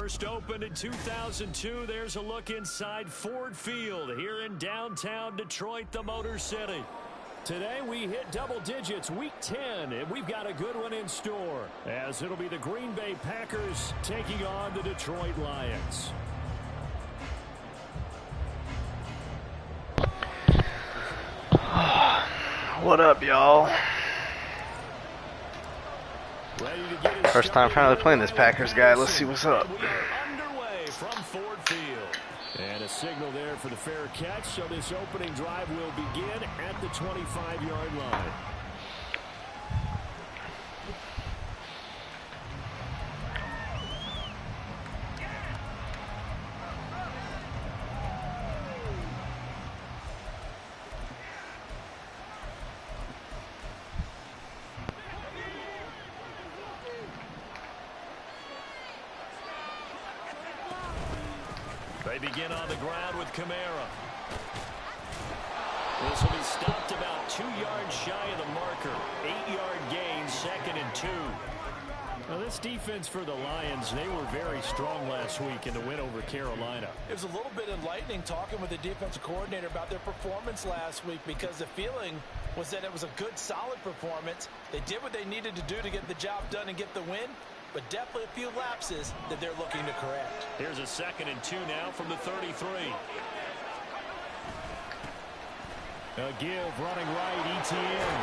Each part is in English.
First opened in 2002. There's a look inside Ford Field here in downtown Detroit, the Motor City. Today we hit double digits, week 10, and we've got a good one in store, as it'll be the Green Bay Packers taking on the Detroit Lions. What up, y'all? First time finally playing this Packers guy. Let's see what's up. We are underway from Ford Field. And a signal there for the fair catch, so this opening drive will begin at the 25-yard line. They begin on the ground with Kamara. This will be stopped about 2 yards shy of the marker. 8-yard gain, 2nd and 2. Now this defense for the Lions, they were very strong last week in the win over Carolina. It was a little bit enlightening talking with the defensive coordinator about their performance last week, because the feeling was that it was a good, solid performance. They did what they needed to do to get the job done and get the win. But definitely a few lapses that they're looking to correct. Here's a 2nd and 2 now from the 33. A give running right, ETN.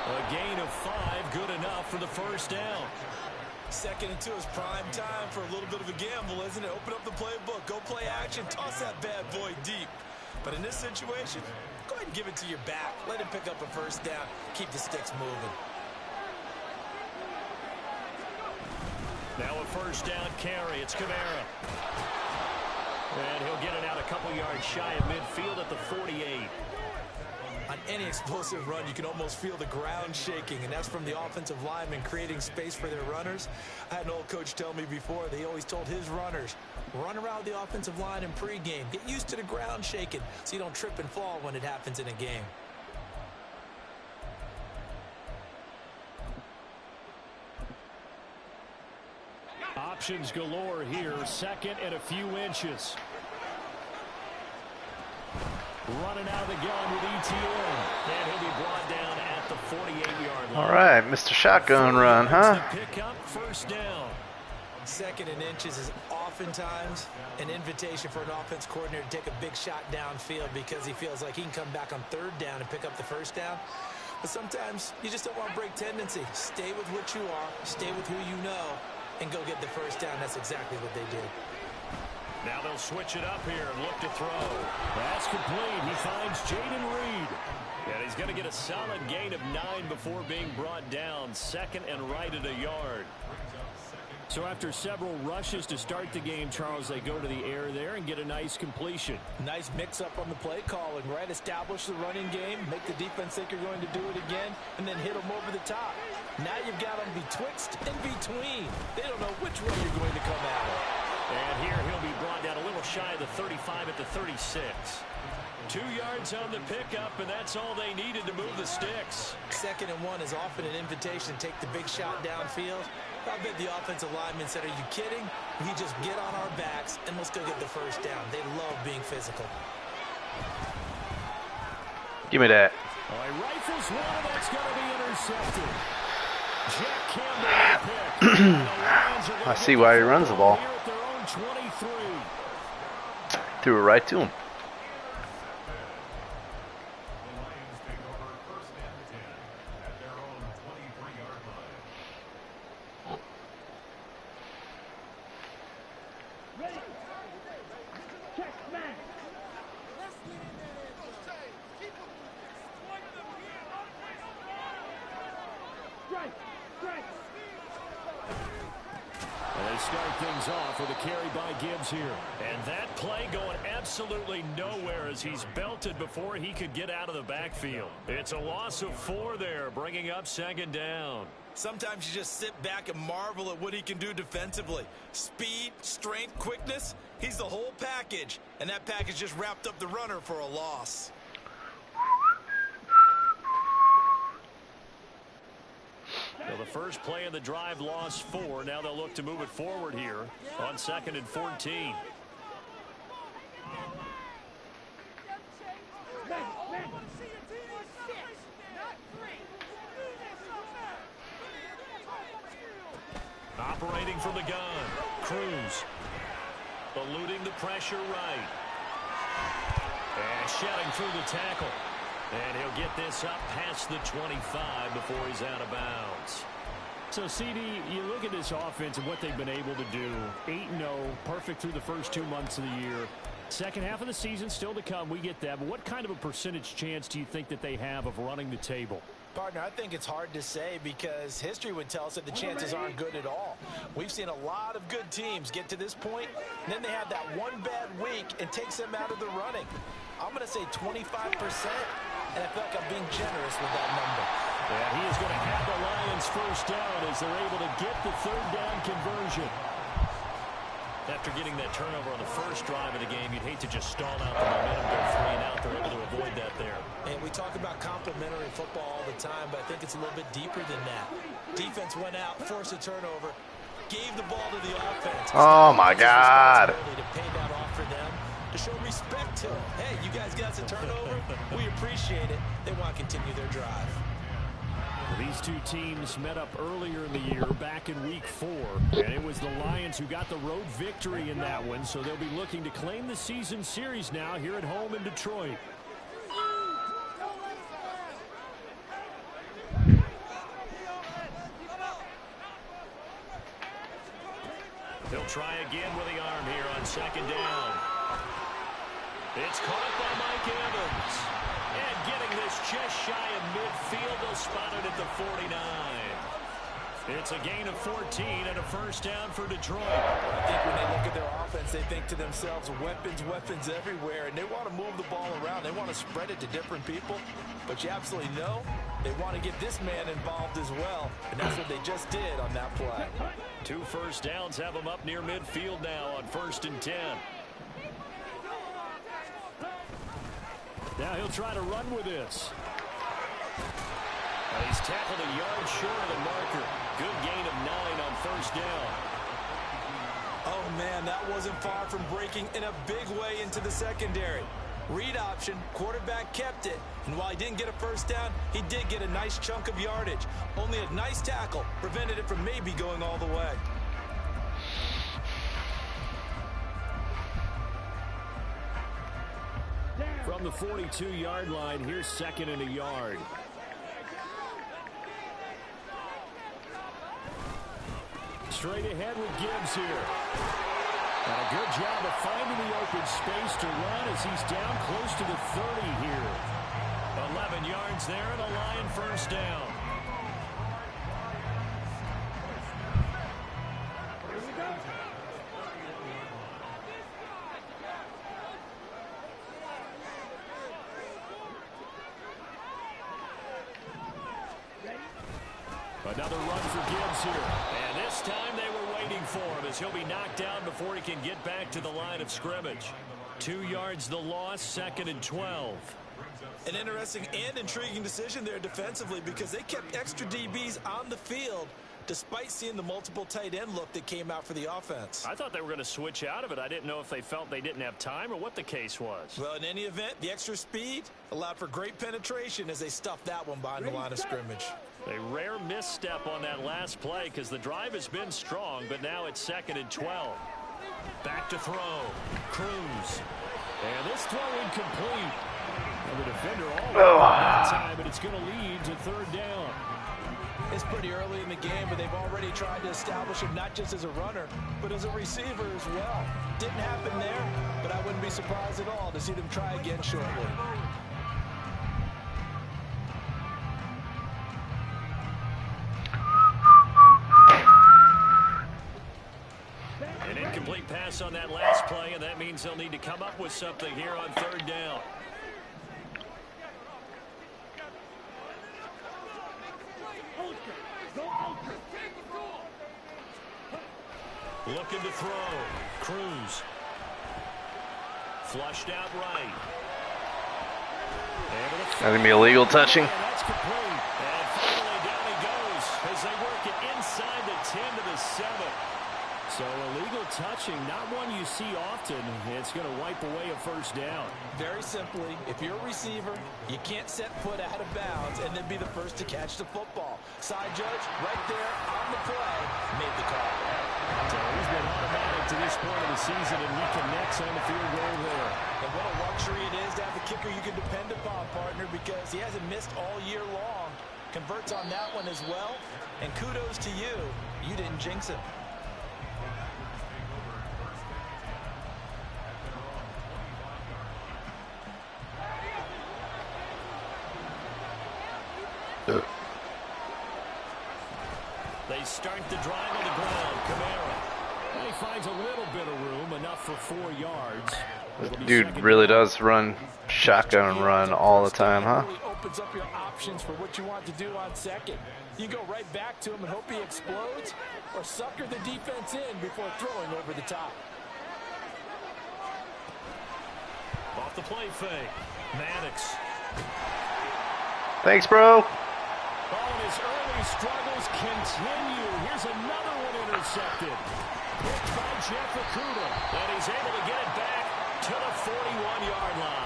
A gain of 5, good enough for the first down. 2nd and 2 is prime time for a little bit of a gamble, isn't it? Open up the playbook, go play action, toss that bad boy deep. But in this situation, go ahead and give it to your back. Let him pick up a first down, keep the sticks moving. Now a first down carry. It's Kamara. And he'll get it out a couple yards shy of midfield at the 48. On any explosive run, you can almost feel the ground shaking, and that's from the offensive linemen creating space for their runners. I had an old coach tell me before, they always told his runners, run around the offensive line in pregame. Get used to the ground shaking so you don't trip and fall when it happens in a game. Options galore here. 2nd and a few inches. Running out of the gun with ETN. And he'll be brought down at the 48-yard line. All right, Mr. Shotgun Run, huh? Pick up first down. 2nd and inches is oftentimes an invitation for an offense coordinator to take a big shot downfield because he feels like he can come back on 3rd down and pick up the first down. But sometimes you just don't want to break tendency. Stay with what you are. Stay with who you know. And go get the first down. That's exactly what they did. Now they'll switch it up here and look to throw. That's complete. He finds Jaden Reed. And he's going to get a solid gain of 9 before being brought down. 2nd and right at a yard. So after several rushes to start the game, Charles, they go to the air there and get a nice completion. Nice mix-up on the play calling, right? Establish the running game, make the defense think you're going to do it again, and then hit them over the top. Now you've got them betwixt and between. They don't know which way you're going to come at it. And here he'll be brought down a little shy of the 35 at the 36. 2 yards on the pickup, and that's all they needed to move the sticks. 2nd and 1 is often an invitation to take the big shot downfield. I bet the offensive linemen said, are you kidding? We just get on our backs and let's go get the first down. They love being physical. Give me that. All right, rifles one, that's going to be intercepted. Jack Campbell. I see why he runs the ball. Threw it right to him. Start things off with a carry by Gibbs here. And that play going absolutely nowhere as he's belted before he could get out of the backfield. It's a loss of 4 there, bringing up 2nd down. Sometimes you just sit back and marvel at what he can do defensively. Speed, strength, quickness, he's the whole package. And that package just wrapped up the runner for a loss. Well, the first play of the drive lost 4. Now they'll look to move it forward here on 2nd and 14. Operating from the gun, Cruz. Eluding the pressure right. And shedding through the tackle. And he'll get this up past the 25 before he's out of bounds. So, CD, you look at this offense and what they've been able to do. 8-0, perfect through the first 2 months of the year. Second half of the season still to come. We get that. But what kind of a percentage chance do you think that they have of running the table? Partner, I think it's hard to say because history would tell us that the chances aren't good at all. We've seen a lot of good teams get to this point, and then they have that one bad week and takes them out of the running. I'm going to say 25%, and I feel like I'm being generous with that number. And he is going to have the Lions first down as they're able to get the 3rd down conversion. After getting that turnover on the first drive of the game, you'd hate to just stall out the momentum, go 3 and out. They're able to avoid that there. And we talk about complementary football all the time, but I think it's a little bit deeper than that. Defense went out, forced a turnover, gave the ball to the offense. Oh, my God. To pay that off for them, to show respect to them. Hey, you guys got some turnover. We appreciate it. They want to continue their drive. These two teams met up earlier in the year, back in week 4, and it was the Lions who got the road victory in that one, so they'll be looking to claim the season series now here at home in Detroit. They'll try again with the arm here on 2nd down. It's caught by Mike Evans. And getting this just shy of midfield, they'll spot it at the 49. It's a gain of 14 and a first down for Detroit. I think when they look at their offense, they think to themselves, weapons, weapons everywhere, and they want to move the ball around. They want to spread it to different people, but you absolutely know they want to get this man involved as well, and that's what they just did on that play. 2 first downs have them up near midfield now on 1st and 10. Now he'll try to run with this. He's tackled a yard short of the marker. Good gain of 9 on 1st down. Oh, man, that wasn't far from breaking in a big way into the secondary. Read option, quarterback kept it, and while he didn't get a first down, he did get a nice chunk of yardage. Only a nice tackle prevented it from maybe going all the way. From the 42-yard line, here's 2nd and a yard. Straight ahead with Gibbs here. And a good job of finding the open space to run as he's down close to the 30 here. 11 yards there and a Lion first down. Another run for Gibbs here. And this time they were waiting for him as he'll be knocked down before he can get back to the line of scrimmage. 2 yards the loss, 2nd and 12. An interesting and intriguing decision there defensively because they kept extra DBs on the field despite seeing the multiple tight end look that came out for the offense. I thought they were going to switch out of it. I didn't know if they felt they didn't have time or what the case was. Well, in any event, the extra speed allowed for great penetration as they stuffed that one behind the line of scrimmage. A rare misstep on that last play because the drive has been strong, but now it's 2nd and 12. Back to throw. Cruz. And this throw incomplete. And the defender all that time, but it's going to lead to 3rd down. It's pretty early in the game, but they've already tried to establish him not just as a runner, but as a receiver as well. Didn't happen there, but I wouldn't be surprised at all to see them try again shortly. An incomplete pass on that last play, and that means they'll need to come up with something here on 3rd down. Looking to throw. Cruz. Flushed out right. That's going to be illegal touching. That's complete. And finally down he goes as they work the 7th. So illegal touching, not one you see often. It's going to wipe away a first down. Very simply, if you're a receiver, you can't set foot out of bounds and then be the first to catch the football. Side judge, right there on the play, made the call. So he's been automatic to this point of the season, and he connects on the field goal there. And what a luxury it is to have a kicker you can depend upon, partner, because he hasn't missed all year long. Converts on that one as well. And kudos to you. You didn't jinx him. They start the drive on the ground. Kamara. And he finds a little bit of room, enough for 4 yards. Dude really does run shotgun run all the time, huh? Really opens up your options for what you want to do on second. You go right back to him and hope he explodes, or sucker the defense in before throwing over the top. Off the play fake. Maddox. Thanks, bro. Oh, and his early struggles continue. Here's another one intercepted. Picked by Jeff Okuda. And he's able to get it back to the 41-yard line.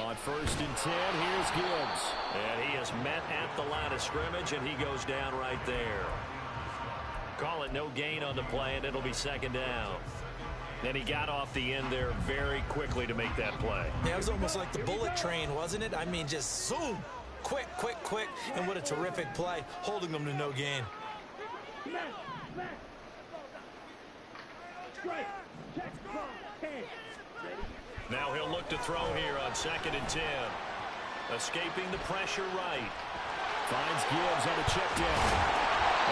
On 1st and 10, here's Gibbs. And he is met at the line of scrimmage, and he goes down right there. Call it no gain on the play, and it'll be 2nd down. And he got off the end there very quickly to make that play. Yeah, it was almost like the bullet train, wasn't it? I mean, just zoom. Quick, quick, quick. And what a terrific play, holding them to no gain. Now he'll look to throw here on 2nd and 10. Escaping the pressure right. Finds Gibbs on a check down.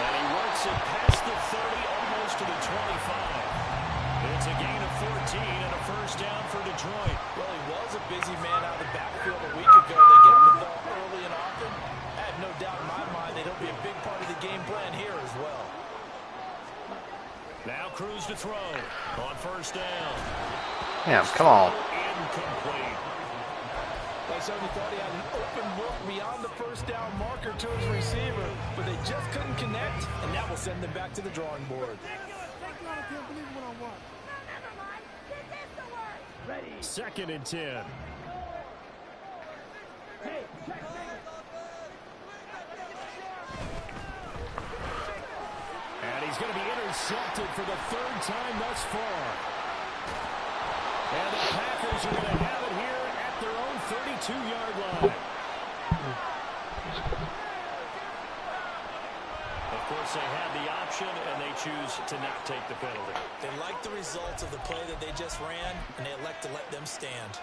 And he works it past the 30, almost to the 25. It's a gain of 14 and a first down for Detroit. Well, he was a busy man out of the backfield a week ago. They get him the ball early and often. I have no doubt in my mind that he'll be a big part of the game plan here as well. Now Cruz to throw on 1st down. Damn, come on. Incomplete. They certainly thought he had an open look beyond the 1st down marker to his receiver, but they just couldn't connect, and that will send them back to the drawing board. 2nd and 10. And he's going to be intercepted for the 3rd time thus far. And the Packers are going to have it here at their own 32-yard line. Of course, they had the option, and they choose to not take the penalty. They like the results of the play that they just ran, and they elect to let them stand.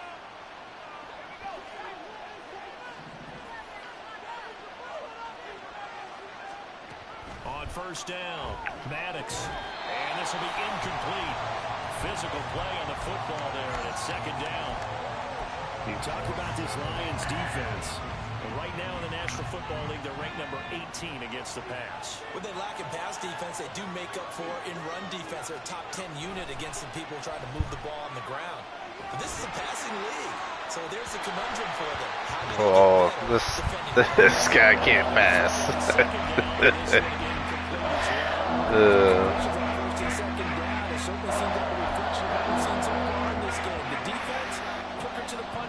On 1st down, Maddox. And this will be incomplete. Physical play on the football there, and it's 2nd down. You talk about this Lions defense. And right now in the National Football League, they're ranked number 18 against the pass. What they lack in pass defense, they do make up for in run defense. They're a top 10 unit against the people trying to move the ball on the ground. But this is a passing league, so there's a conundrum for them. Oh, this guy can't pass.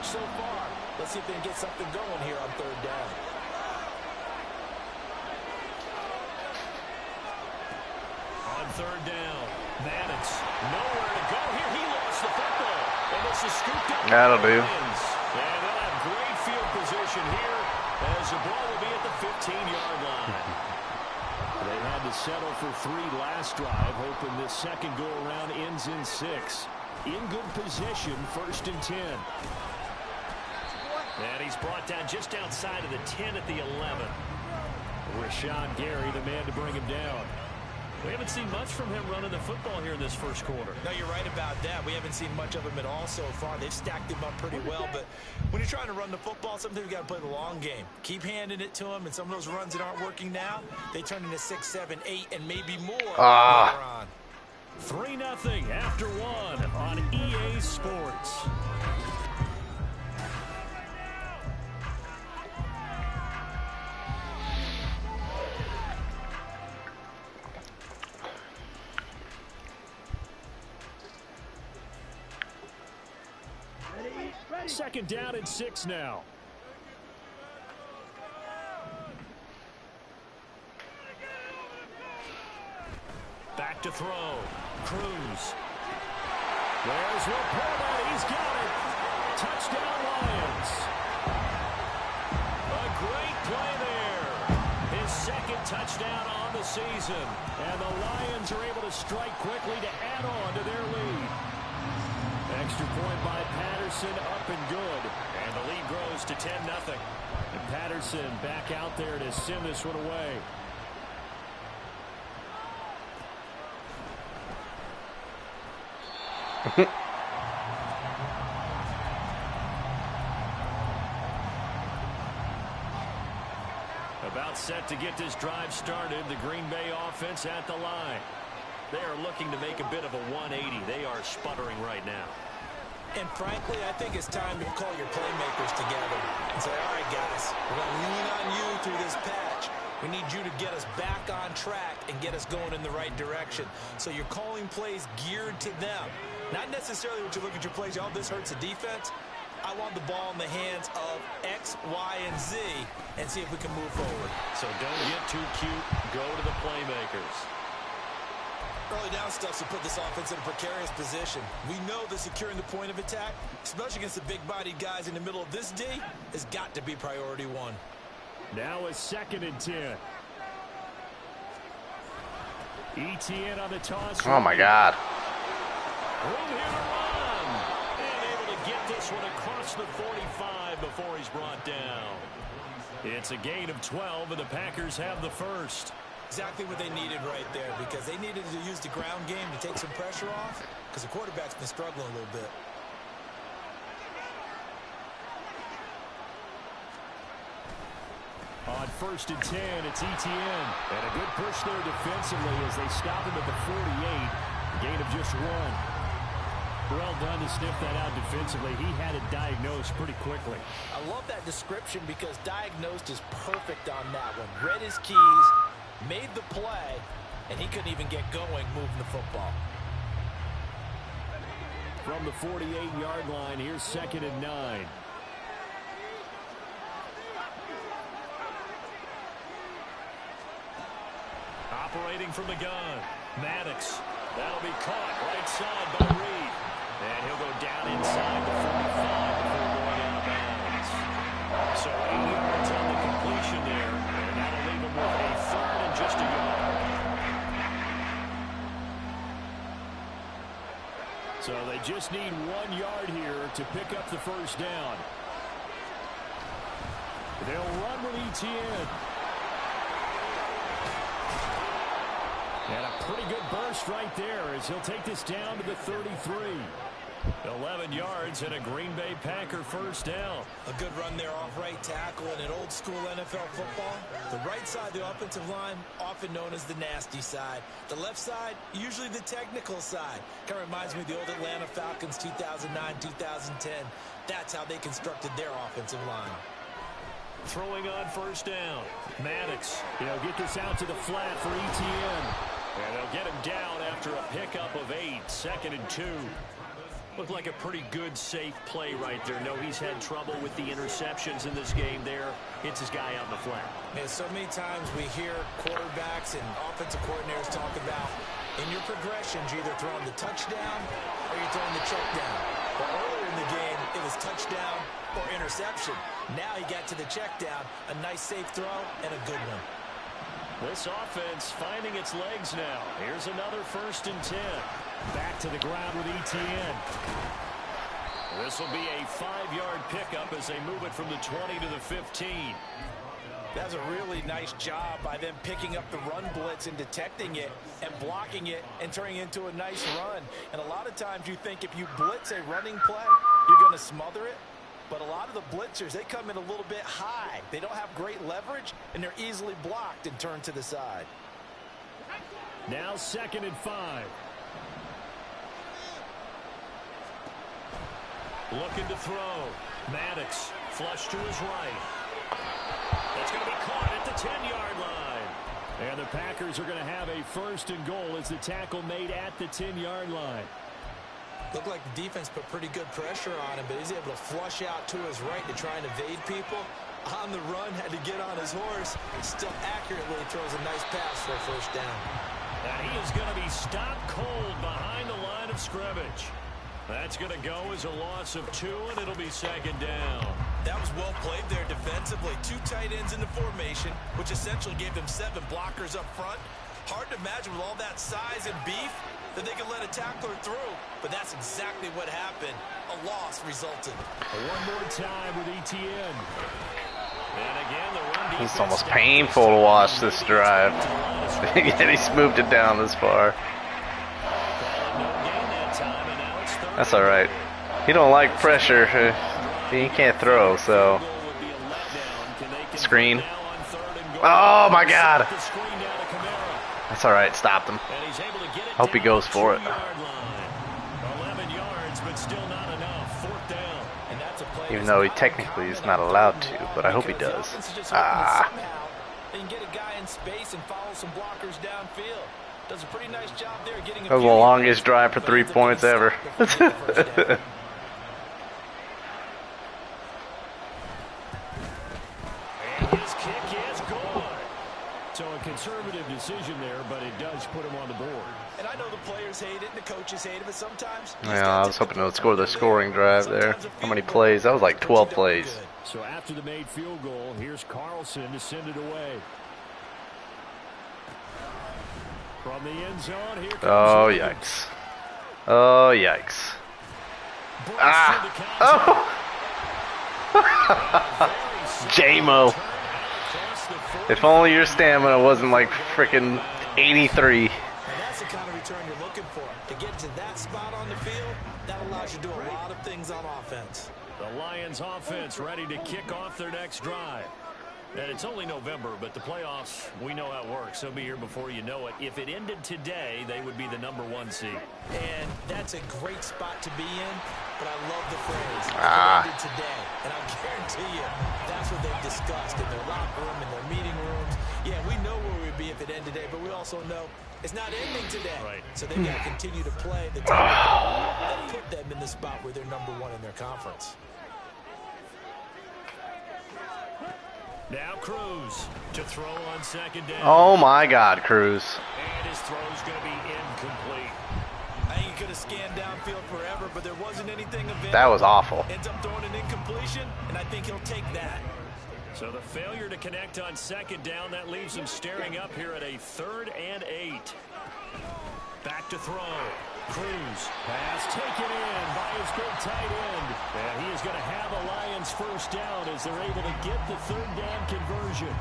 So far. Let's see if they can get something going here on 3rd down. On 3rd down, Maddox. Nowhere to go here. He lost the football. And this is scooped up. That'll do. And they'll have great field position here as the ball will be at the 15-yard line. They had to settle for 3 last drive, hoping this second go-around ends in 6. In good position, 1st and 10. And he's brought down just outside of the 10 at the 11. Rashawn Gary, the man to bring him down. We haven't seen much from him running the football here in this first quarter. No, you're right about that. We haven't seen much of him at all so far. They've stacked him up pretty well, but when you're trying to run the football, sometimes you got to play the long game. Keep handing it to him, and some of those runs that aren't working now, they turn into 6, 7, 8, and maybe more later on. 3-0 after one on EA Sports. Second down and 6 now. Back to throw. Cruz. There's Laporta. He's got it. Touchdown Lions. A great play there. His second touchdown on the season. And the Lions are able to strike quickly to add on to their lead. Extra point by Patterson, up and good. And the lead grows to 10-0. And Patterson back out there to send this one away. About set to get this drive started. The Green Bay offense at the line. They are looking to make a bit of a 180. They are sputtering right now. And frankly, I think it's time to call your playmakers together and say, all right, guys, we're going to lean on you through this patch. We need you to get us back on track and get us going in the right direction. So you're calling plays geared to them. Not necessarily what you look at your plays, oh, this hurts the defense. I want the ball in the hands of X, Y, and Z and see if we can move forward. So don't get too cute. Go to the playmakers. Early down stuff to put this offense in a precarious position. We know that securing the point of attack, especially against the big-bodied guys in the middle of this D, has got to be priority one. Now a 2nd and 10. ETN on the toss. Oh, my God. Room here to run. And able to get this one across the 45 before he's brought down. It's a gain of 12, and the Packers have the first. Exactly what they needed right there, because they needed to use the ground game to take some pressure off, because the quarterback's been struggling a little bit. On 1st and 10, it's ETN. And a good push there defensively as they stop him at the 48. A gain of just 1. Well done to sniff that out defensively. He had it diagnosed pretty quickly. I love that description because diagnosed is perfect on that one. Read his keys, made the play, and he couldn't even get going moving the football. From the 48-yard line, here's 2nd and 9. Operating from the gun. Maddox. That'll be caught right side by Reed. And he'll go down inside the 45 before going out of bounds. So 8 yards on the completion there. And that'll leave him with a 3rd and just a yard. So they just need 1 yard here to pick up the first down. They'll run with ETN. And a pretty good burst right there as he'll take this down to the 33. 11 yards and a Green Bay Packer first down. A good run there off right tackle in an old school NFL football. The right side of the offensive line, often known as the nasty side. The left side, usually the technical side. Kind of reminds me of the old Atlanta Falcons 2009, 2010. That's how they constructed their offensive line. Throwing on first down. Maddox. He'll get this out to the flat for ETN. And they'll get him down after a pickup of 8. 2nd and 2. Looked like a pretty good, safe play right there. No, he's had trouble with the interceptions in this game there. Hits his guy out in the flat. Man, so many times we hear quarterbacks and offensive coordinators talk about in your progressions, you're either throwing the touchdown or you're throwing the check down. But earlier in the game, it was touchdown or interception. Now he got to the check down, a nice safe throw, and a good one. This offense finding its legs now. Here's another 1st and 10. Back to the ground with ETN. This will be a 5-yard pickup as they move it from the 20 to the 15. That's a really nice job by them picking up the run blitz and detecting it and blocking it and turning it into a nice run. And a lot of times you think if you blitz a running play, you're going to smother it. But a lot of the blitzers, they come in a little bit high. They don't have great leverage, and they're easily blocked and turned to the side. Now 2nd and 5. Looking to throw. Maddox flush to his right. That's going to be caught at the 10-yard line. And the Packers are going to have a 1st and goal as the tackle made at the 10-yard line. Looked like the defense put pretty good pressure on him, but he's able to flush out to his right to try and evade people. On the run, had to get on his horse. Still accurately throws a nice pass for a 1st down. And he is going to be stopped cold behind the line of scrimmage. That's going to go as a loss of 2, and it'll be 2nd down. That was well played there defensively. 2 tight ends in the formation, which essentially gave them 7 blockers up front. Hard to imagine with all that size and beef that they could let a tackler through, but that's exactly what happened. A loss resulted. One more time with ETN. And again, the run defense. It's almost painful to watch this drive. Yet he's moved it down this far. That's all right. He don't like pressure. He can't throw, so. Screen. Oh my God. That's all right. Stopped him. Hope he goes for it. 11 yards, but still not enough. 4th down. Even though he technically is not allowed to, but I hope he does. Ah. They can get a guy in space and follow some blockers downfield. Does a pretty nice job there getting. That was the longest drive for 3 points ever. And his kick is gone. So a conservative decision there, but it does put him on the board. And I know the players hate it and the coaches hate it, but sometimes. Yeah, I was hoping to score the scoring drive there. How many plays? That was like 12 plays. So after the made field goal, here's Carlson to send it away. From the end zone, here comes Oh, yikes. Oh, yikes. Ah! Oh! J-Mo. If only your stamina wasn't like freaking 83. And that's the kind of return you're looking for. To get to that spot on the field, that allows you to do a lot of things on offense. The Lions offense ready to kick off their next drive. And it's only November, but the playoffs, we know how it works. They'll be here before you know it. If it ended today, they would be the #1 seed. And that's a great spot to be in, but I love the phrase, if Ah. it ended today. And I guarantee you, that's what they've discussed in their locker room, in their meeting rooms. Yeah, we know where we'd be if it ended today, but we also know it's not ending today. Right. So they've got to continue to play the type of ball that put them in the spot where they're #1 in their conference. Now Cruz to throw on 2nd down. Oh my God, Cruz. And his throw's going to be incomplete. I think he could have scanned downfield forever, but there wasn't anything available. That was awful. Ends up throwing an incompletion, and I think he'll take that. So the failure to connect on 2nd down, that leaves him staring up here at a 3rd and 8. Back to throw. Cruz. Pass taken in by his big tight end. And he is going to have a Lions 1st down as they're able to get the 3rd down conversion.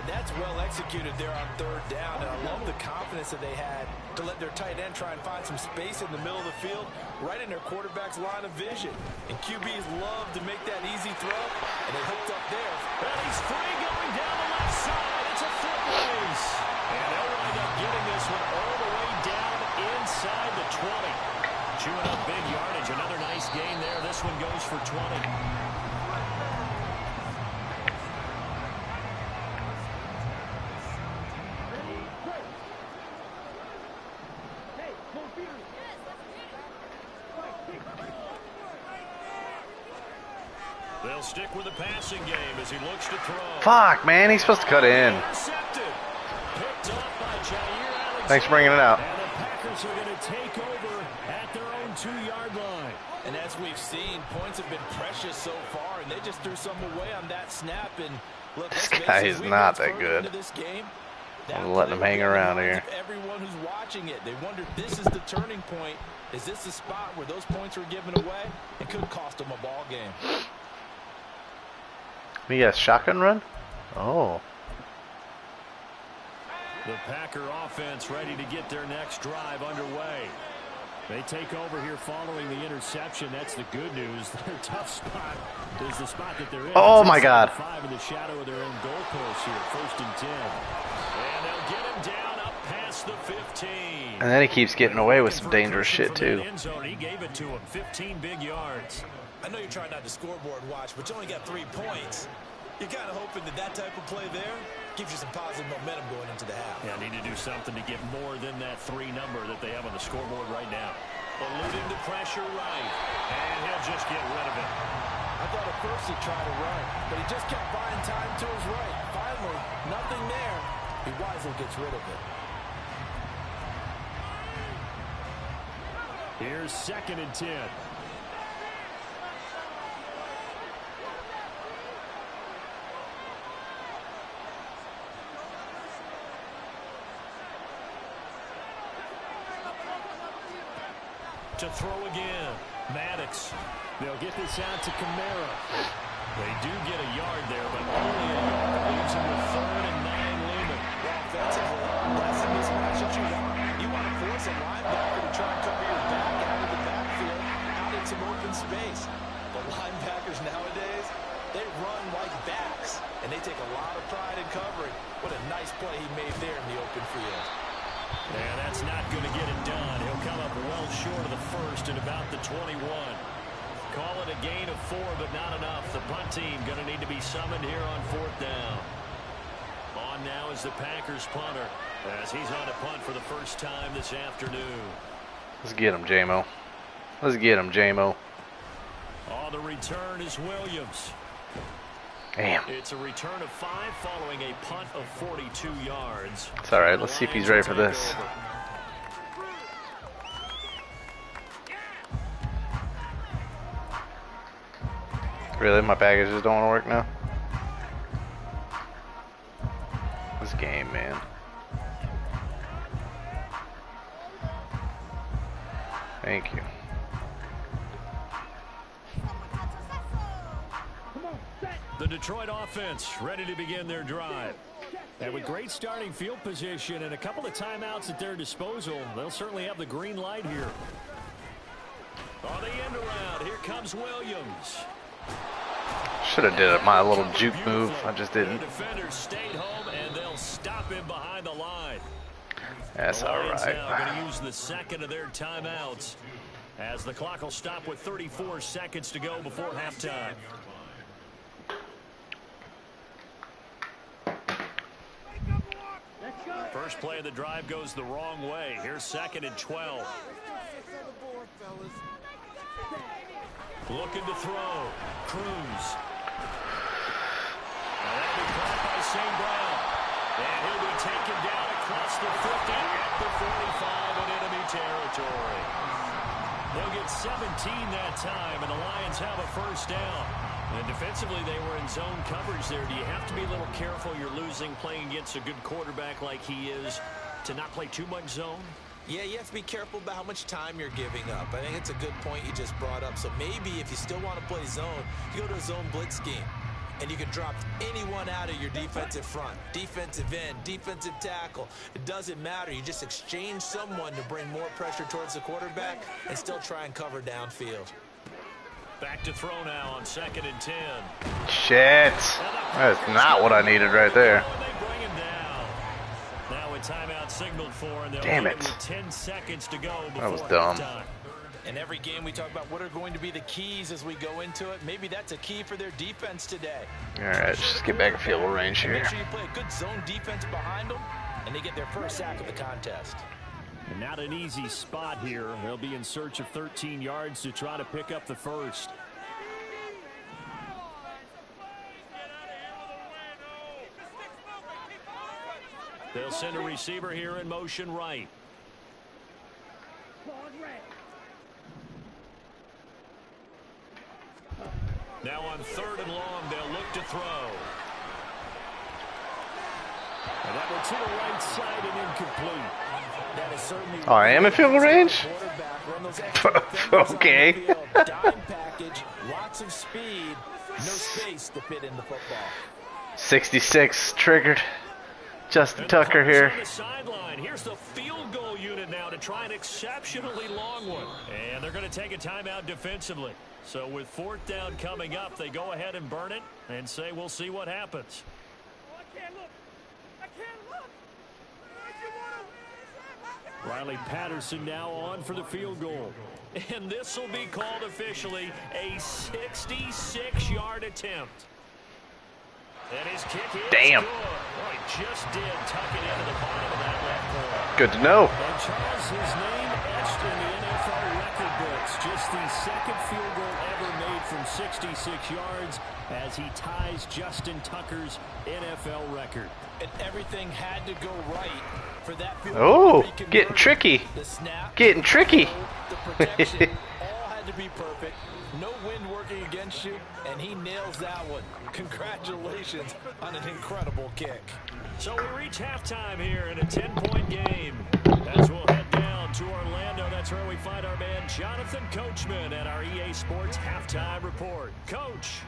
And that's well executed there on 3rd down. And I love the confidence that they had to let their tight end try and find some space in the middle of the field, right in their quarterback's line of vision. And QBs love to make that easy throw, and they hooked up there. And he's free going down the left side. It's a foot race. And they'll wind up getting this one all the way down inside the 20. Chewing up big yardage. Another nice gain there. This one goes for 20. They'll stick with the passing game as he looks to throw. Fuck, man. He's supposed to cut in. Intercepted. Picked up by Jair Thanks for bringing it out. And the Packers are going to take over at their own 2-yard line. And as we've seen, points have been precious so far, and they just threw some away on that snap. And look, This guy is not that good. I'm letting him hang around here. Everyone who's watching it, they wondered, this is the turning point. Is this the spot where those points were given away? It could cost them a ball game. We got a shotgun run? Oh. The Packer offense ready to get their next drive underway. They take over here following the interception. That's the good news. Their tough spot is the spot that they're in. Oh my God. 5 in the shadow of their own goalpost here. 1st and 10. And they'll get him down up past the 15. And then he keeps getting away with some dangerous shit too. He gave it to him. 15 big yards. I know you're trying not to scoreboard watch, but you only got 3 points. You're kind of hoping that that type of play there gives you some positive momentum going into the half. Yeah, need to do something to get more than that 3 number that they have on the scoreboard right now. Eluding the pressure right, and he'll just get rid of it. I thought at first he'd try to run, but he just kept buying time to his right. Finally, nothing there. He wisely gets rid of it. Here's 2nd and 10. To throw again. Maddox. They'll get this out to Kamara. They do get a yard there, but only a yard. Leaves him with 3rd and 9 Lehman. Offensively, that's the mismatch that you want. You want to force a linebacker to try and cover your back out of the backfield, out in some open space. But linebackers nowadays, they run like backs, and they take a lot of pride in covering. What a nice play he made there in the open field. And that's not going to get it done. He'll come up well short of the 1st at about the 21. Call it a gain of 4, but not enough. The punt team going to need to be summoned here on 4th down. On now is the Packers punter as he's on to punt for the first time this afternoon. Let's get him, J-Mo. Let's get him, J-Mo. On the return is Williams. Damn. It's a return of 5 following a punt of 42 yards. It's all right. Let's see if he's ready for this. Really? My packages don't want to work now? This game, man. Thank you. The Detroit offense ready to begin their drive. And with great starting field position and a couple of timeouts at their disposal, they'll certainly have the green light here. On the end around, here comes Williams. Should have did my little juke move. I just didn't. The defenders stayed home, and they'll stop him behind the line. That's all right. Now going to use the 2nd of their timeouts as the clock will stop with 34 seconds to go before halftime. First play of the drive goes the wrong way. Here's 2nd and 12. Looking to throw. Cruz. And that'll be caught by St. Brown. And he'll be taken down across the 50 at the 45 in enemy territory. They'll get 17 that time, and the Lions have a 1st down. And defensively, they were in zone coverage there. Do you have to be a little careful? You're losing playing against a good quarterback like he is to not play too much zone? Yeah, you have to be careful about how much time you're giving up. I think it's a good point you just brought up. So maybe if you still want to play zone, you go to a zone blitz scheme. And you can drop anyone out of your defensive front. Defensive end, defensive tackle. It doesn't matter. You just exchange someone to bring more pressure towards the quarterback and still try and cover downfield. Back to throw now on 2nd and 10. Shit. That's not what I needed right there. They bring him down. Now a timeout signaled for, and they'll Damn give it. with 10 seconds to go before That was dumb. halftime. In every game, we talk about what are going to be the keys as we go into it. Maybe that's a key for their defense today. All right, just get back in field goal range Make here. sure you play a good zone defense behind them, and they get their first sack of the contest. And not an easy spot here. They'll be in search of 13 yards to try to pick up the 1st. They'll send a receiver here in motion right. Now on 3rd and long, they'll look to throw. And that one to the right side and incomplete. That is certainly Oh, I am in field goal range? Okay. Dime package, lots of speed, no space to fit in the football. 66 triggered. Justin Tucker here. On the sideline. Here's the field goal unit now to try an exceptionally long one. And they're going to take a timeout defensively. So with 4th down coming up, they go ahead and burn it and say we'll see what happens. Riley Patterson now on for the field goal. And this will be called officially a 66-yard attempt. And his kick is damn. Good. Well, he just did tuck it into the bottom of that left corner. Good to know. And Charles, his name etched in the NFL record books. Just the 2nd field goal ever made from 66 yards as he ties Justin Tucker's NFL record. And everything had to go right for that field Oh, goal. getting tricky. The snap, Getting tricky. the protection, all had to be perfect. No wind working against you, and he nails that one. Congratulations on an incredible kick. So we reach halftime here in a 10-point game. As we'll head down to Orlando, that's where we find our man Jonathan Coachman at our EA Sports Halftime Report. Coach.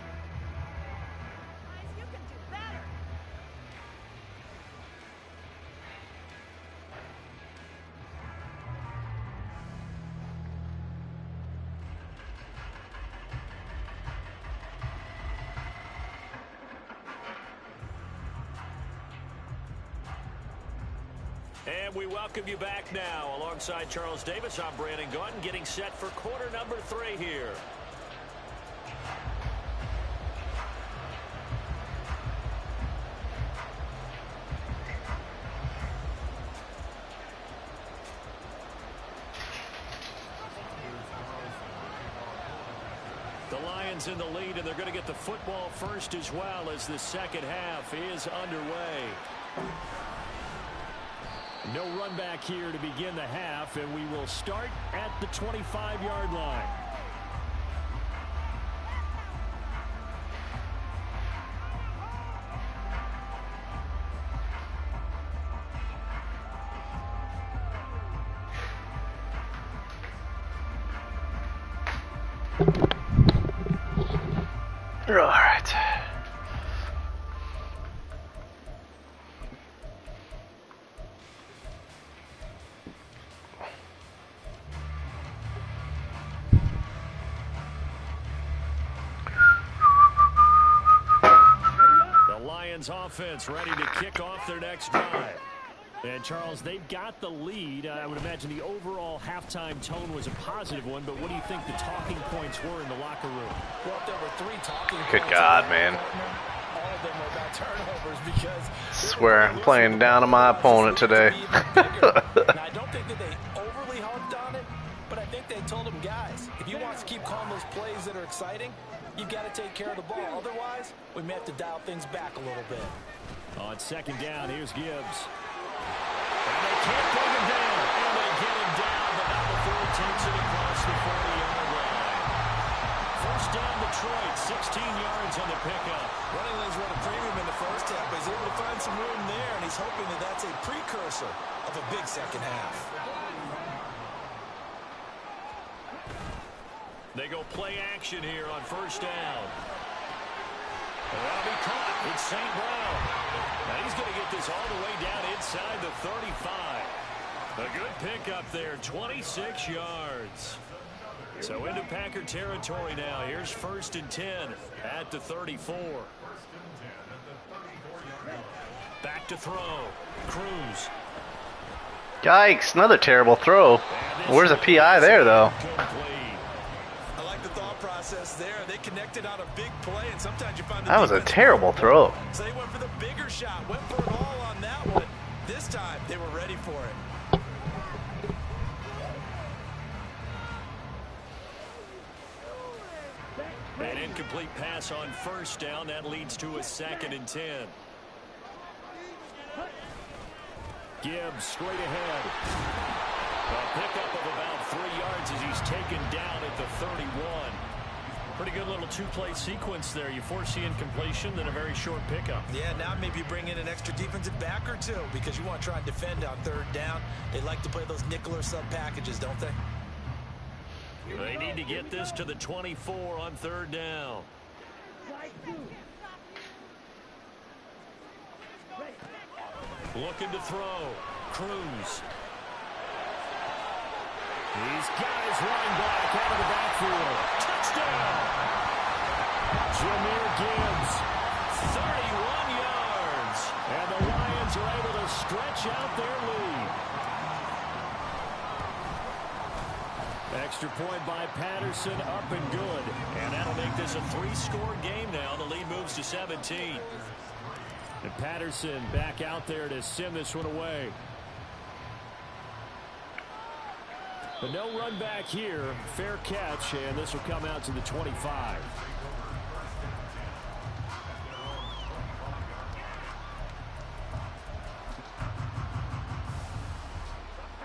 And we welcome you back now. Alongside Charles Davis, I'm Brandon Gunn, getting set for quarter number 3 here. The Lions in the lead, and they're going to get the football first as well as the second half is underway. No run back here to begin the half, and we will start at the 25-yard line. All right. Offense ready to kick off their next drive. And Charles, they've got the lead. I would imagine the overall halftime tone was a positive one, but what do you think the talking points were in the locker room? Well, there were 3 talking points. Good God, man. All of them were about turnovers because Swear I'm playing down on my opponent today. Now, I don't think that they overly harped on it, but I think they told them, guys, if you want to keep calling those plays that are exciting, you've got to take care of the ball. Otherwise, we may have to dial things back a little bit. On second down, here's Gibbs. And they can't bring him down. And they get him down, but not before he takes it across the 40-yard line. First down, Detroit, 16 yards on the pickup. Running lanes were at a premium in the first half, but he's able to find some room there, and he's hoping that that's a precursor of a big second half. They go play action here on first down. That'll be caught. It's St. Brown. Now he's going to get this all the way down inside the 35. A good pickup there, 26 yards. So into Packer territory now. Here's 1st and 10 at the 34. Back to throw. Cruz. Yikes, another terrible throw. Where's the PI there, though? There, they connected on a big play, and sometimes you find that was a terrible throw. So they went for the bigger shot, went for it all on that one. This time they were ready for it. An incomplete pass on first down. That leads to a 2nd and 10. Gibbs straight ahead. A pickup of about 3 yards as he's taken down at the 31. Pretty good little 2-play sequence there. You force the incompletion, then a very short pickup. Yeah, now maybe you bring in an extra defensive back or 2 because you want to try and defend on 3rd down. They like to play those nickel or sub packages, don't they? They need to get this to the 24 on 3rd down. Looking to throw. Cruz. He's got his running back out of the backfield. Touchdown! Jahmyr Gibbs, 31 yards. And the Lions are able to stretch out their lead. Extra point by Patterson, up and good. And that'll make this a 3-score game now. The lead moves to 17. And Patterson back out there to send this one away. But no run back here. Fair catch, and this will come out to the 25.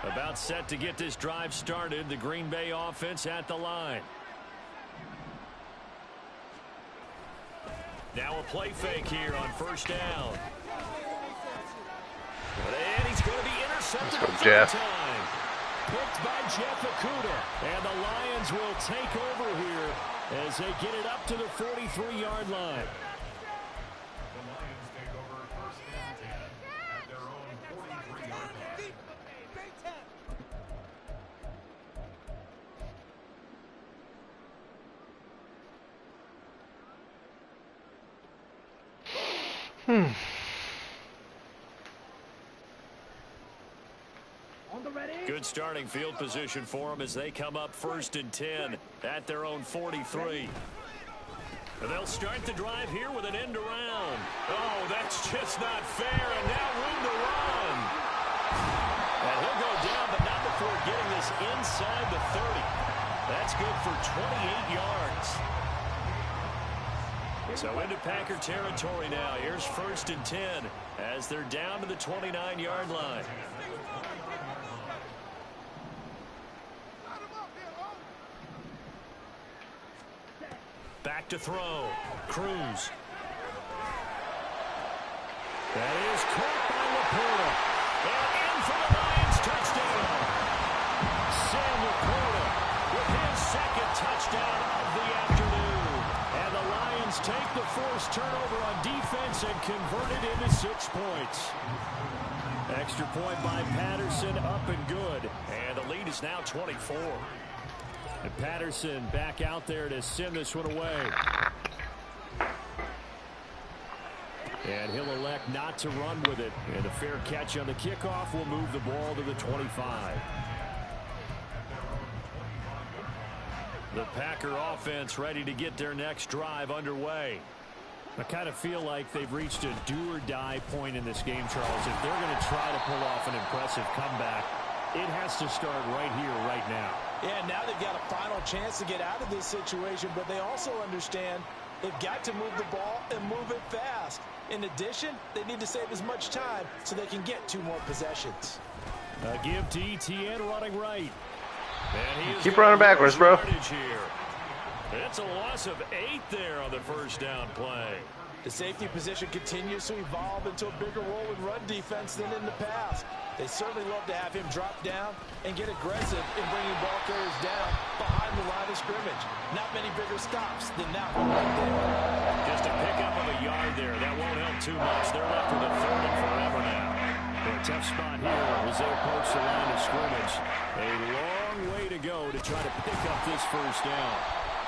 About set to get this drive started. The Green Bay offense at the line. Now a play fake here on first down. And he's going to be intercepted. Let's go, Jeff. Picked by Jeff Okudah. And the Lions will take over here as they get it up to the 43-yard line. The Lions take over first and 10 at their own 43-yard line. Good starting field position for them as they come up first and 10 at their own 43. And they'll start the drive here with an end around. Oh, that's just not fair, and now room to run. And he'll go down, but not before getting this inside the 30. That's good for 28 yards. So into Packer territory now. Here's first and 10 as they're down to the 29-yard line. Back to throw. Cruz. That is caught by Laporta. And in for the Lions touchdown. Sam Laporta with his second touchdown of the afternoon. And the Lions take the forced turnover on defense and convert it into 6 points. Extra point by Patterson, up and good. And the lead is now 24. And Patterson back out there to send this one away. And he'll elect not to run with it. And a fair catch on the kickoff will move the ball to the 25. The Packer offense ready to get their next drive underway. I kind of feel like they've reached a do-or-die point in this game, Charles. If they're going to try to pull off an impressive comeback, it has to start right here, right now. Yeah, now they've got a final chance to get out of this situation, but they also understand they've got to move the ball and move it fast. In addition, they need to save as much time so they can get 2 more possessions. A give to Etienne running right. And he is keep running backwards, bro. Here. It's a loss of 8 there on the first down play. The safety position continues to evolve into a bigger role in run defense than in the past. They certainly love to have him drop down and get aggressive in bringing ball carriers down behind the line of scrimmage. Not many bigger stops than that one right there. Just a pickup of a yard there. That won't help too much. They're left with a 3rd and forever now. A tough spot here as they approach the line of scrimmage. A long way to go to try to pick up this first down.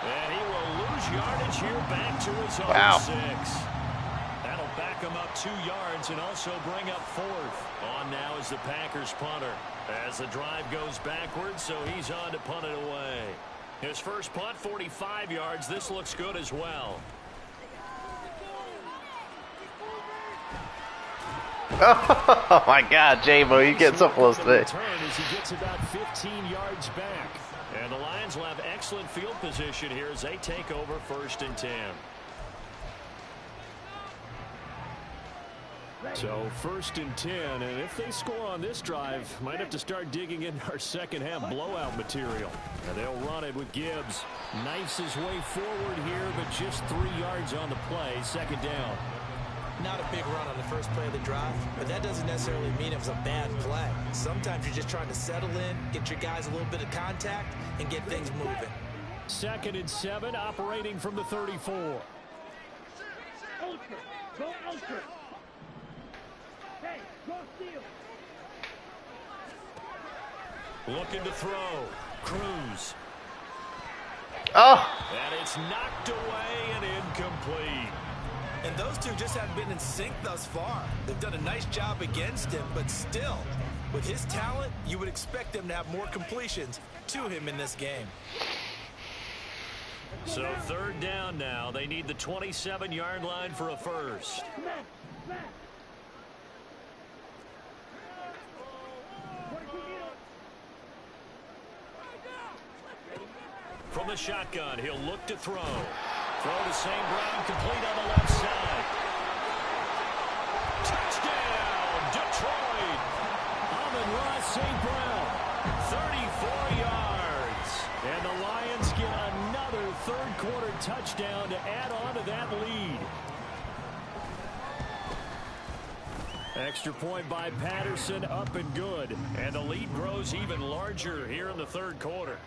And he will lose yardage here back to his own 6. That'll back him up 2 yards and also bring up 4th. On now is the Packers punter as the drive goes backwards, so he's on to punt it away. His first punt, 45 yards. This looks good as well. Oh my God, J-Bo, you get so close today. As he gets about 15 yards back. And the Lions will have excellent field position here as they take over first and 10. So first and 10, and if they score on this drive, might have to start digging in our second half blowout material. And they'll run it with Gibbs. Knifes his way forward here, but just 3 yards on the play. Second down. Not a big run on the first play of the drive, but that doesn't necessarily mean it was a bad play. Sometimes you're just trying to settle in, get your guys a little bit of contact, and get things moving. 2nd and 7, operating from the 34. Ultra. Go ultra. Hey. Looking to throw. Cruz. Oh! And it's knocked away and incomplete. And those two just haven't been in sync thus far. They've done a nice job against him, but still, with his talent, you would expect them to have more completions to him in this game. So 3rd down now. They need the 27-yard line for a first. From the shotgun, he'll look to throw. Throw to St. Brown, complete on the left side. Touchdown, Detroit. Amon-Ra St. Brown, 34 yards. And the Lions get another third-quarter touchdown to add on to that lead. Extra point by Patterson, up and good. And the lead grows even larger here in the third quarter.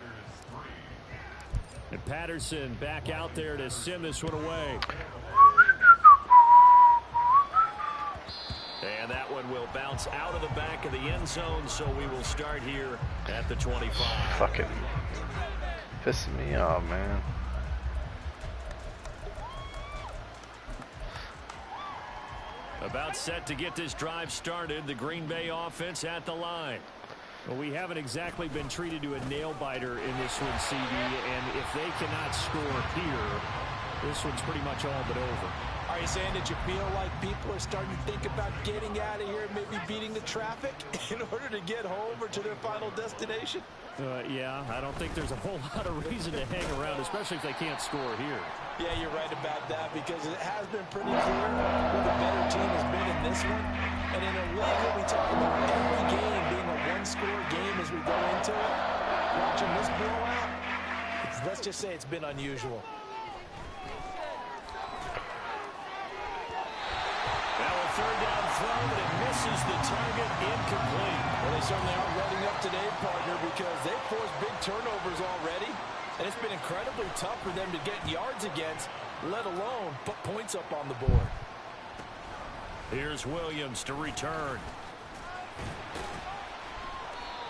And Patterson back out there to send this one away. And that one will bounce out of the back of the end zone, so we will start here at the 25. Fucking pissing me off, man. About set to get this drive started. The Green Bay offense at the line. Well, we haven't exactly been treated to a nail-biter in this one, CD, and if they cannot score here, this one's pretty much all but over. Are you saying that you feel like people are starting to think about getting out of here and maybe beating the traffic in order to get home or to their final destination? Yeah, I don't think there's a whole lot of reason to hang around, especially if they can't score here. Yeah, you're right about that, because it has been pretty clear who the better team has been in this one. And in a league where we talk about every game being a one-score game as we go into it, watching this blowout, let's just say it's been unusual. Now a 3rd down throw, but it misses the target, incomplete. Well, they certainly aren't letting up today, partner, because they've forced big turnovers already. And it's been incredibly tough for them to get yards against, let alone put points up on the board. Here's Williams to return.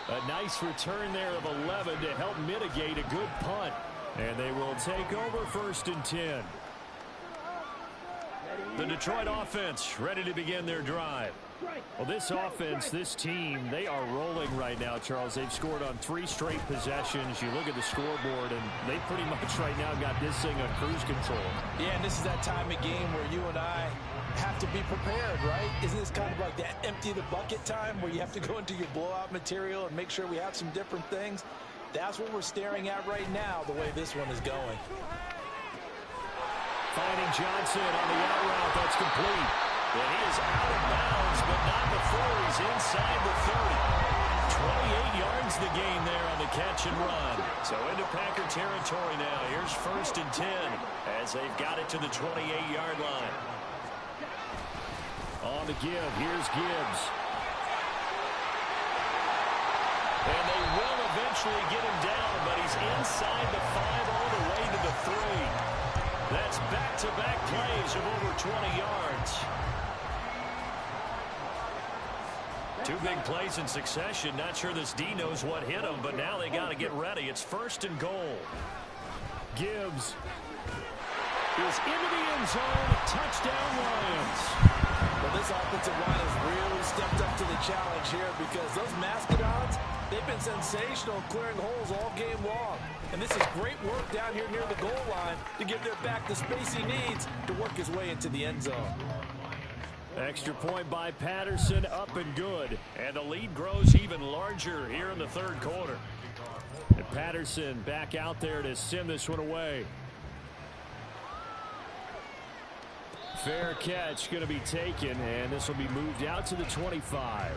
A nice return there of 11 to help mitigate a good punt. And they will take over 1st and 10. The Detroit offense ready to begin their drive. Well, this offense, this team, they are rolling right now, Charles. They've scored on 3 straight possessions. You look at the scoreboard, and they pretty much right now got this thing on cruise control. Yeah, and this is that time of game where you and I have to be prepared, right? Isn't this kind of like that empty the bucket time where you have to go into your blowout material and make sure we have some different things? That's what we're staring at right now, the way this one is going. Finding Johnson on the out route. That's complete. And he is out of bounds, but not before he's inside the 30. 28 yards the gain there on the catch and run. So into Packer territory now. Here's 1st and 10 as they've got it to the 28-yard line. On the give, here's Gibbs. And they will eventually get him down, but he's inside the 5 all the way to the 3. That's back-to-back plays of over 20 yards. 2 big plays in succession. Not sure this D knows what hit him, but now they got to get ready. It's 1st and goal. Gibbs is into the end zone. Touchdown, Lions. Well, this offensive line has really stepped up to the challenge here, because those Mastodons, they've been sensational clearing holes all game long. And this is great work down here near the goal line to give their back the space he needs to work his way into the end zone. Extra point by Patterson, up and good. And the lead grows even larger here in the third quarter. And Patterson back out there to send this one away. Fair catch going to be taken, and this will be moved out to the 25.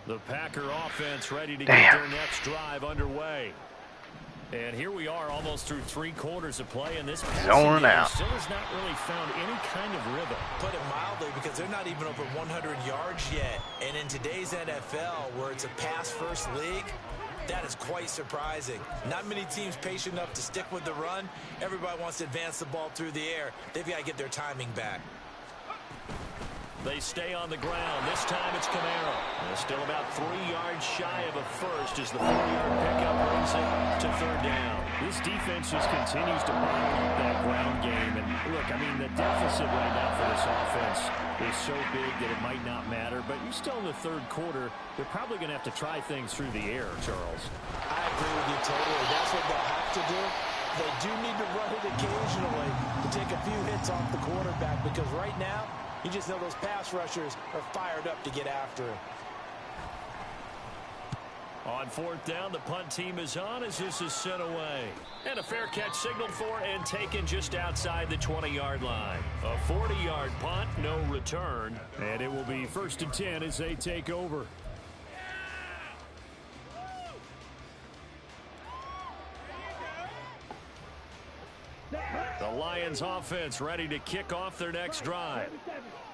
The Packer offense ready to get their next drive underway. And here we are almost through 3 quarters of play, and this zoning out. Still has not really found any kind of rhythm. Put it mildly, because they're not even over 100 yards yet. And in today's NFL, where it's a pass-first league, that is quite surprising. Not many teams patient enough to stick with the run. Everybody wants to advance the ball through the air. They've got to get their timing back. They stay on the ground. This time it's Camaro. They're still about 3 yards shy of a first as the 4-yard pickup brings it to 3rd down. This defense just continues to bottle up that ground game. And look, I mean, the deficit right now for this offense is so big that it might not matter. But you're still in the 3rd quarter. They're probably going to have to try things through the air, Charles. I agree with you totally. That's what they'll have to do. They do need to run it occasionally to take a few hits off the quarterback, because right now, you just know those pass rushers are fired up to get after him. On 4th down, the punt team is on as this is sent away. And a fair catch signaled for and taken just outside the 20-yard line. A 40-yard punt, no return. And it will be 1st and 10 as they take over. The Lions offense ready to kick off their next drive.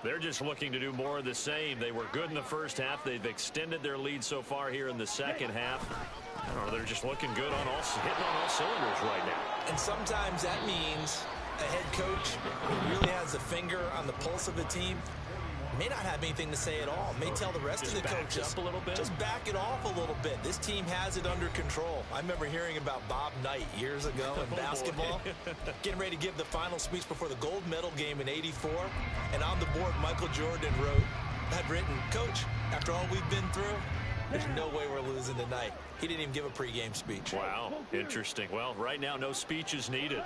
They're just looking to do more of the same. They were good in the first half. They've extended their lead so far here in the second half. I don't know, they're just looking good on hitting on all cylinders right now. And sometimes that means a head coach who really has a finger on the pulse of the team may not have anything to say at all. May tell the rest of the coaches, up a little bit. Just back it off a little bit. This team has it under control. I remember hearing about Bob Knight years ago in basketball, getting ready to give the final speech before the gold medal game in '84. And on the board, Michael Jordan had written, "Coach, after all we've been through, there's no way we're losing tonight." He didn't even give a pregame speech. Wow, interesting. Well, right now, no speech is needed.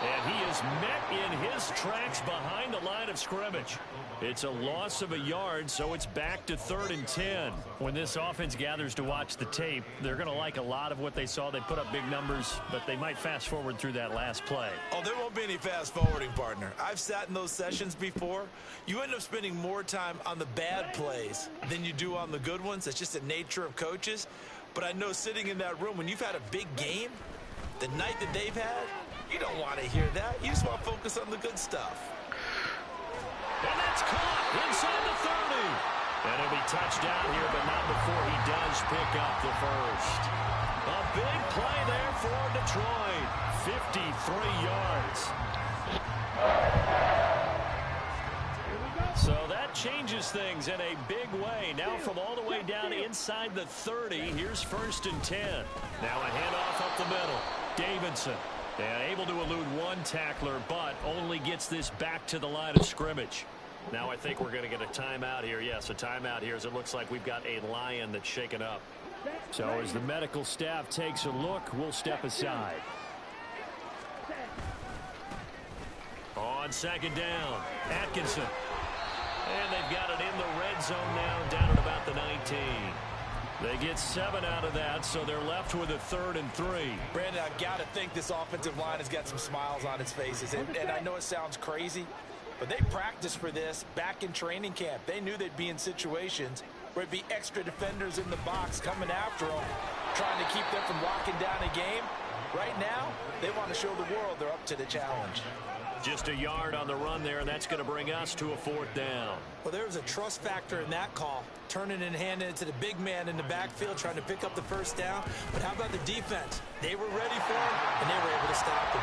And he is met in his tracks behind the line of scrimmage. It's a loss of a yard, so it's back to 3rd and 10. When this offense gathers to watch the tape, they're going to like a lot of what they saw. They put up big numbers, but they might fast forward through that last play. Oh, there won't be any fast forwarding, partner. I've sat in those sessions before. You end up spending more time on the bad plays than you do on the good ones. That's just the nature of coaches. But I know sitting in that room, when you've had a big game, the night that they've had, you don't want to hear that. You just want to focus on the good stuff. And that's caught inside the 30. And he'll be touched down here, but not before he does pick up the first. A big play there for Detroit. 53 yards. So that changes things in a big way. Now from all the way down inside the 30, here's 1st and 10. Now a handoff up the middle. Davidson. And able to elude one tackler, but only gets this back to the line of scrimmage. Now I think we're going to get a timeout here. Yes, a timeout here as it looks like we've got a Lion that's shaken up. So as the medical staff takes a look, we'll step aside. On 2nd down, Atkinson. And they've got it in the red zone now, down at about the 19. They get 7 out of that, so they're left with a 3rd and 3. Brandon, I've got to think this offensive line has got some smiles on its faces. And I know it sounds crazy, but they practiced for this back in training camp. They knew they'd be in situations where it'd be extra defenders in the box coming after them, trying to keep them from locking down a game. Right now, they want to show the world they're up to the challenge. Just a yard on the run there, and that's going to bring us to a 4th down. Well, there was a trust factor in that call, turning and handing it to the big man in the backfield, trying to pick up the 1st down. But how about the defense? They were ready for him, and they were able to stop him.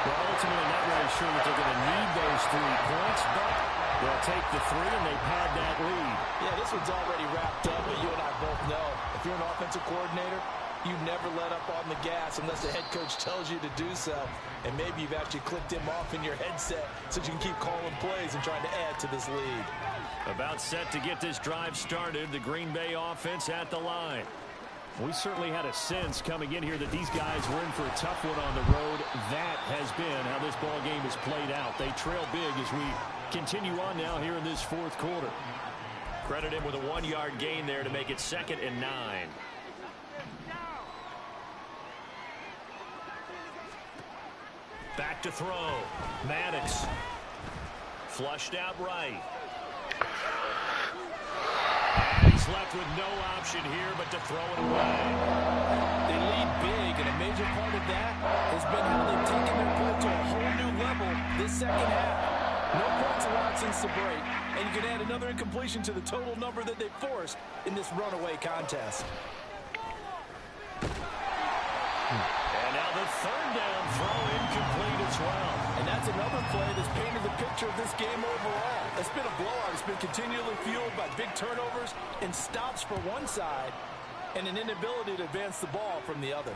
Well, ultimately, not really sure that they're going to need those 3 points, but they'll take the 3, and they pad that lead. Yeah, this one's already wrapped up, but you and I both know, if you're an offensive coordinator, you never let up on the gas unless the head coach tells you to do so. And maybe you've actually clicked him off in your headset so you can keep calling plays and trying to add to this lead. About set to get this drive started, the Green Bay offense at the line. We certainly had a sense coming in here that these guys were in for a tough one on the road. That has been how this ball game has played out. They trail big as we continue on now here in this 4th quarter. Credit him with a 1-yard gain there to make it 2nd and 9. Back to throw. Maddox. Flushed out right. And he's left with no option here but to throw it away. They lead big, and a major part of that has been how they've taken their play to a whole new level this second half. No points allowed since the break, and you can add another incompletion to the total number that they forced in this runaway contest. And now the third down throw incomplete as well. And that's another play that's painted the picture of this game overall. It's been a blowout. It's been continually fueled by big turnovers and stops for one side and an inability to advance the ball from the other.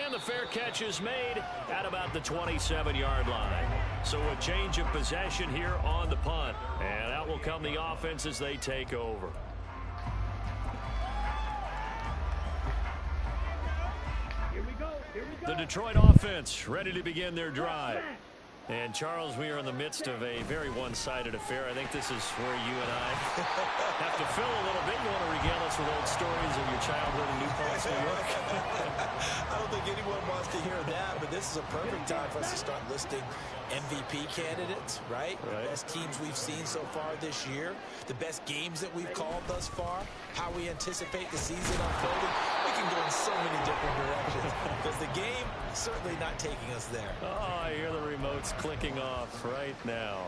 And the fair catch is made at about the 27-yard line. So a change of possession here on the punt. And out will come the offense as they take over. The Detroit offense ready to begin their drive. And, Charles, we are in the midst of a very one-sided affair. I think this is where you and I have to fill a little bit. You want to regale us with old stories of your childhood in New Paltz, New York? I don't think anyone wants to hear that, but this is a perfect time for us to start listing MVP candidates, right? The best teams we've seen so far this year, the best games that we've called thus far, how we anticipate the season unfolding. We can go in so many different directions because the game is certainly not taking us there. Oh, I hear the remotes clicking off right now.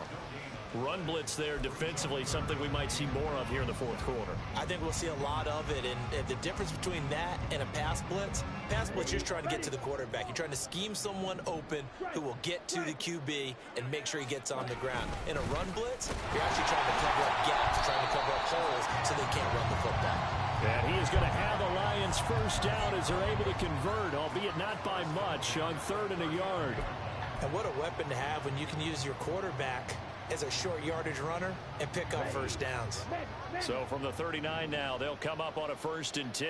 Run blitz there defensively, something we might see more of here in the fourth quarter. I think we'll see a lot of it, and the difference between that and a pass blitz, you're just trying to get to the quarterback. You're trying to scheme someone open who will get to the QB and make sure he gets on the ground. In a run blitz, you're actually trying to cover up gaps, trying to cover up holes so they can't run the football. And he is going to have the Lions first down as they're able to convert, albeit not by much, on 3rd and a yard. And what a weapon to have when you can use your quarterback as a short yardage runner and pick up first downs. So from the 39 now, they'll come up on a 1st and 10.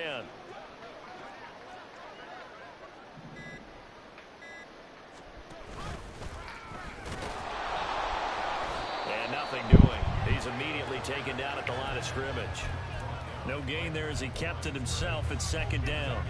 And nothing doing. He's immediately taken down at the line of scrimmage. No gain there as he kept it himself at 2nd down.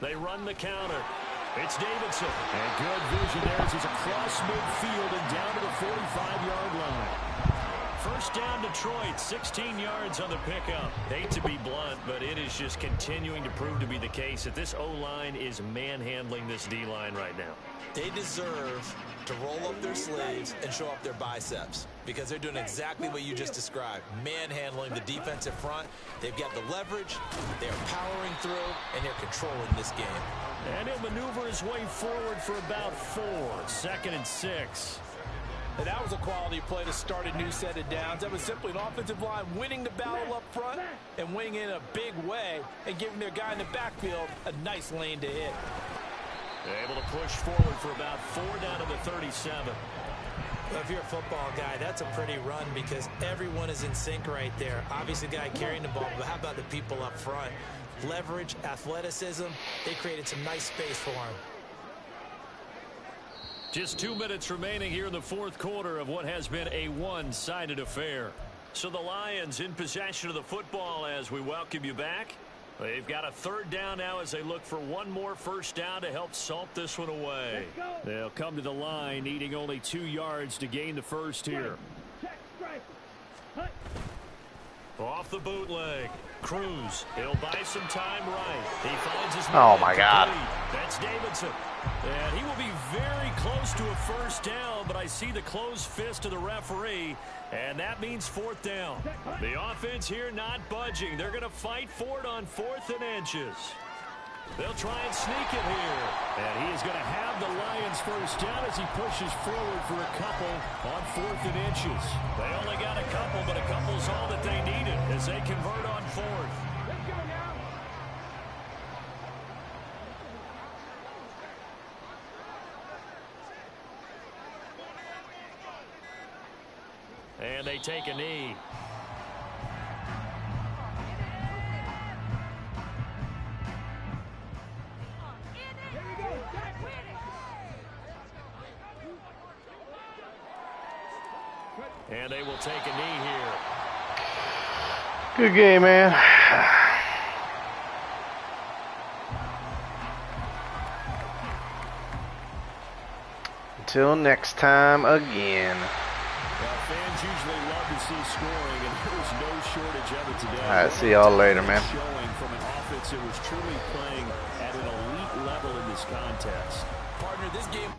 They run the counter. It's Davidson. And good vision there as he's across midfield and down to the 45-yard line. First down, Detroit, 16 yards on the pickup. Hate to be blunt, but it is just continuing to prove to be the case that this O-line is manhandling this D-line right now. They deserve to roll up their sleeves and show up their biceps because they're doing exactly what you just described, manhandling the defensive front. They've got the leverage, they're powering through, and they're controlling this game. And he'll maneuver his way forward for about 4, 2nd and 6. And that was a quality play to start a new set of downs. That was simply an offensive line winning the battle up front and winning in a big way and giving their guy in the backfield a nice lane to hit. They're able to push forward for about 4 down to the 37. Well, if you're a football guy, that's a pretty run because everyone is in sync right there. Obviously, the guy carrying the ball, but how about the people up front? Leverage, athleticism, they created some nice space for him. Just 2 minutes remaining here in the fourth quarter of what has been a one-sided affair. So the Lions in possession of the football as we welcome you back. They've got a 3rd down now as they look for one more first down to help salt this one away. They'll come to the line needing only 2 yards to gain the first here. Off the bootleg. Cruz. He'll buy some time right. He finds his man. Oh, my God. That's Davidson. And he will be very close to a first down, but I see the closed fist of the referee, and that means 4th down. The offense here not budging. They're going to fight for it on 4th and inches. They'll try and sneak it here. And he is going to have the Lions first down as he pushes forward for a couple on 4th and inches. They only got a couple, but a couple's all that they needed as they convert on 4th. And they take a knee. And they will take a knee here. Good game, man. Until next time again. Well, fans usually love to see scoring, and there was no shortage of it today. All right, see y'all later, man. Showing from an offense that was truly playing at an elite level in this contest. Partner, this game